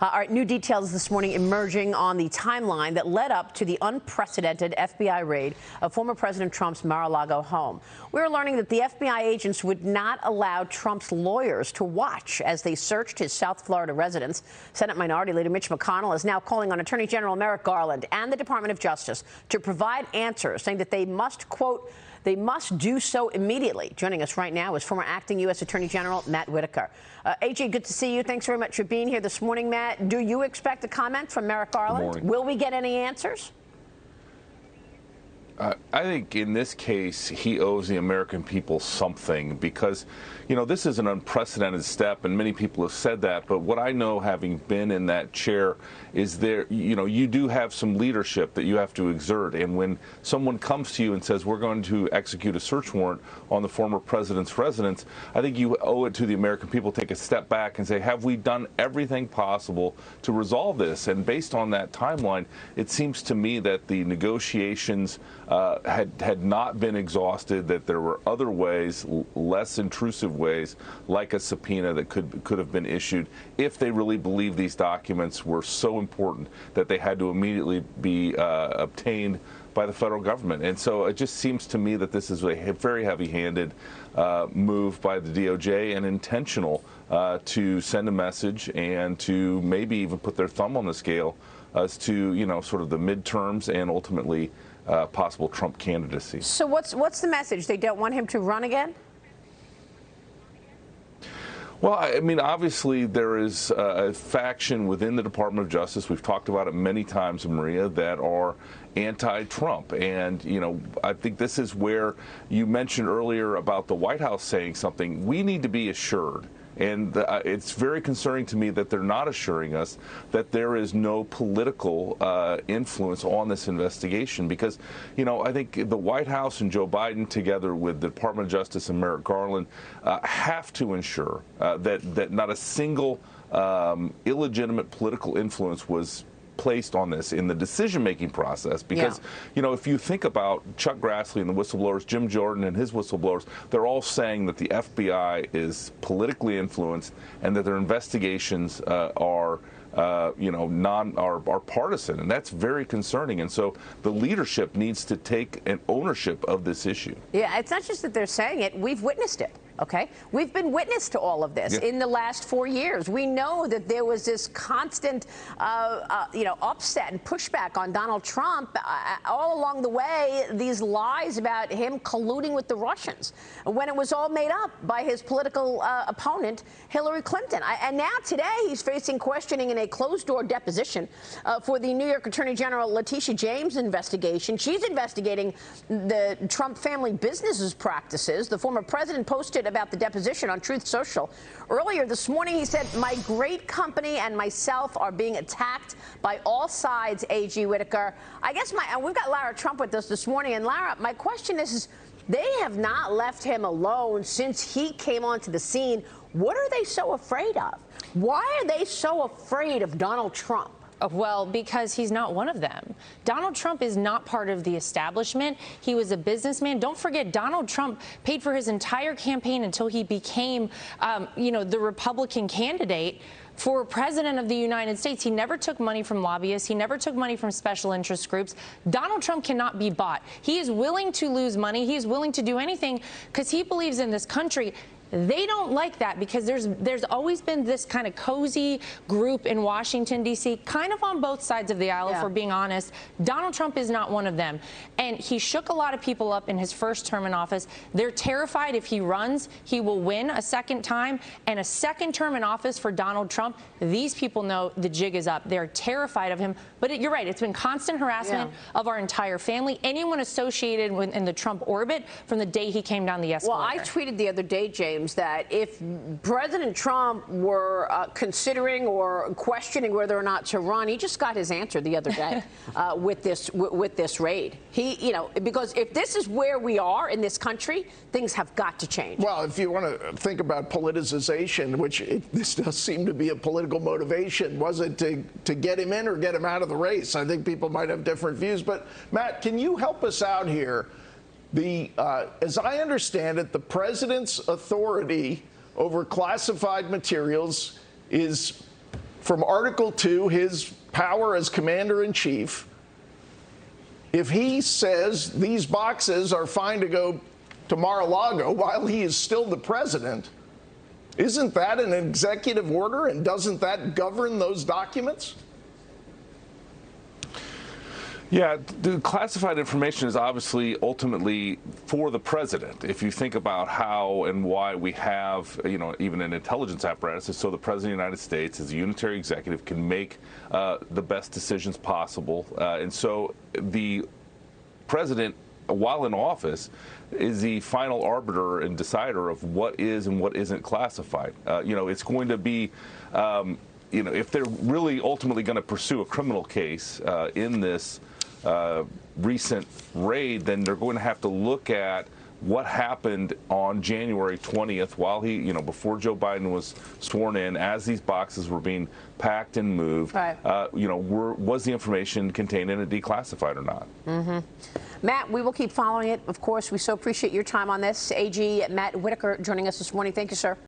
All right, new details this morning emerging on the timeline that led up to the unprecedented FBI raid of former President Trump's Mar-a-Lago home. We're learning that the FBI agents would not allow Trump's lawyers to watch as they searched his South Florida residence. Senate Minority Leader Mitch McConnell is now calling on Attorney General Merrick Garland and the Department of Justice to provide answers, saying that they must, quote, they must do so immediately. Joining us right now is former Acting U.S. Attorney General Matt Whitaker. AG, good to see you. Thanks very much for being here this morning, Matt. Do you expect a comment from Merrick Garland? Will we get any answers? I think in this case, he owes the American people something because, you know, this is an unprecedented step, and many people have said that. But what I know, having been in that chair, is there, you know, you do have some leadership that you have to exert. And when someone comes to you and says, we're going to execute a search warrant on the former president's residence, I think you owe it to the American people to take a step back and say, have we done everything possible to resolve this? And based on that timeline, it seems to me that the negotiations had not been exhausted, that there were other ways, less intrusive ways, like a subpoena that could have been issued if they really believed these documents were so important that they had to immediately be obtained by the federal government. And so it just seems to me that this is a very heavy-handed move by the DOJ and intentional to send a message and to maybe even put their thumb on the scale as to, you know, sort of the midterms and ultimately possible Trump candidacy. So what's the message? They don't want him to run again? Well, I mean, obviously there is a faction within the Department of Justice, we've talked about it many times, Maria, that are anti-Trump. And, you know, I think this is where you mentioned earlier about the White House saying something. We need to be assured. And it's very concerning to me that they're not assuring us that there is no political influence on this investigation because, you know, I think the White House and Joe Biden, together with the Department of Justice and Merrick Garland, have to ensure that not a single illegitimate political influence was placed on this in the decision-making process because, you know, if you think about Chuck Grassley and the whistleblowers, Jim Jordan and his whistleblowers, they're all saying that the FBI is politically influenced and that their investigations are you know, are partisan, and that's very concerning. And so the leadership needs to take an ownership of this issue. Yeah, it's not just that they're saying it, we've witnessed it. Okay, we've been witness to all of this in the last 4 years. We know that there was this constant, you know, upset and pushback on Donald Trump all along the way. These lies about him colluding with the Russians, when it was all made up by his political opponent, Hillary Clinton. And now today he's facing questioning in a closed-door deposition for the New York Attorney General Letitia James investigation. She's investigating the Trump family businesses practices. The former president posted about the deposition on Truth Social. Earlier this morning, he said, my great company and myself are being attacked by all sides, AG Whitaker. I guess we've got Lara Trump with us this morning. And Lara, my question is they have not left him alone since he came onto the scene. What are they so afraid of? Why are they so afraid of Donald Trump? Well, because he's not one of them. Donald Trump is not part of the establishment. He was a businessman. Don't forget, Donald Trump paid for his entire campaign until he became, you know, the Republican candidate for president of the United States. He never took money from lobbyists. He never took money from special interest groups. Donald Trump cannot be bought. He is willing to lose money. He is willing to do anything because he believes in this country. They don't like that because there's always been this kind of cozy group in Washington, D.C., kind of on both sides of the aisle, if we're being honest. Donald Trump is not one of them. And he shook a lot of people up in his first term in office. They're terrified if he runs, he will win a second time. And a second term in office for Donald Trump, these people know the jig is up. They're terrified of him. But you're right. It's been constant harassment of our entire family, anyone associated with, in the Trump orbit from the day he came down the escalator. Well, I tweeted the other day, James, that if President Trump were considering or questioning whether or not to run, he just got his answer the other day with this raid. You know, because if this is where we are in this country, things have got to change. Well, if you want to think about politicization, which this does seem to be a political motivation, was it to get him in or get him out of the race? I think people might have different views. But Matt, can you help us out here? As I understand it, the president's authority over classified materials is from Article 2, his power as commander-in-chief, if he says these boxes are fine to go to Mar-a-Lago while he is still the president, isn't that an executive order, and doesn't that govern those documents? Yeah, the classified information is obviously ultimately for the president. If you think about how and why we have, even an intelligence apparatus, is so the president of the United States, as a unitary executive, can make the best decisions possible. And so the president, while in office, is the final arbiter and decider of what is and what isn't classified. It's going to be, if they're really ultimately going to pursue a criminal case in this recent raid, then they're going to have to look at what happened on January 20th while he, before Joe Biden was sworn in, as these boxes were being packed and moved. Right. Was the information contained in it declassified or not? Mm-hmm. Matt, we will keep following it. Of course, we so appreciate your time on this. AG Matt Whitaker joining us this morning. Thank you, sir.